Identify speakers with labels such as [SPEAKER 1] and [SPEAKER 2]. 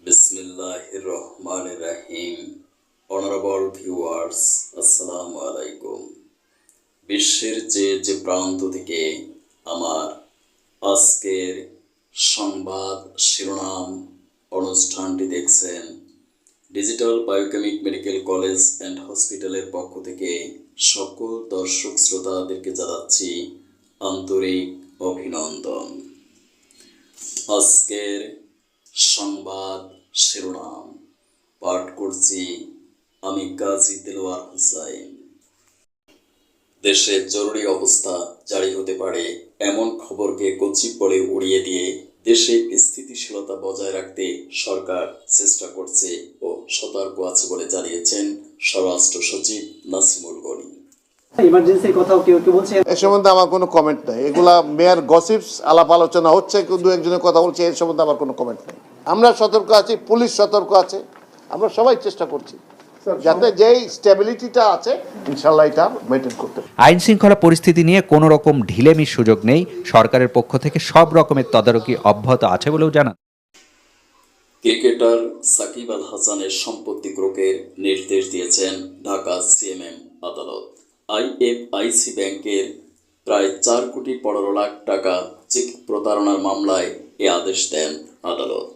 [SPEAKER 1] বিসমিল্লাহির রহমানির রহিম। Honourable viewers, আসসালামু আলাইকুম। বিশ্বের যে প্রান্ত থেকে আমার আজকের সংবাদ শিরোনাম অনুষ্ঠানটি দেখছেন, digital biochemic medical college and হসপিটালের পক্ষ থেকে সকল দর্শক শ্রোতাদেরকে জানাচ্ছি আন্তরিক অভিনন্দন। আজকের সংবাদ শিরোনাম পাঠ করছি আমি গাজী দেলোয়ার হোসাইন। দেশে জরুরি অবস্থা জারি হতে পারে এমন খবরকে কচি বলে উড়িয়ে দিয়ে দেশে স্থিতিশীলতা বজায় রাখতে সরকার চেষ্টা করছে ও সতর্ক আছে বলে জানিয়েছেন স্বরাষ্ট্র সচিব নাসিমুল গনি।
[SPEAKER 2] ইমার্জেন্সির কথাও কেউ বলছে,
[SPEAKER 3] এ সম্বন্ধে আমার কোনো কমেন্ট নাই। এগুলা মেয়ার গসিপস, আলাপ আলোচনা হচ্ছে, দু একজনের কথা বলছে, এর সম্বন্ধে আমার কোনো কমেন্ট নেই। আমরা সতর্ক আছি, পুলিশ সতর্ক আছে, আমরা সবাই চেষ্টা করছি যাতে যেই স্টেবিলিটিটা আছে ইনশাল্লাহ এটা মেনটেন করতে পারি।
[SPEAKER 4] আইন শৃঙ্খলা পরিস্থিতি নিয়ে কোনো রকম ঢিলেমির সুযোগ নেই। সরকারের পক্ষ থেকে সব রকমের তদারকি অব্যাহত আছে বলেও জানান।
[SPEAKER 1] ক্রিকেটার সাকিব আল হাসানের সম্পত্তি ক্রোকের নির্দেশ দিয়েছেন ঢাকা সিএমএম আদালত। আইএফআইসি ব্যাংকের প্রায় 4 কোটি 15 লাখ টাকা চেক প্রতারণার মামলায় এ আদেশ দেন আদালত।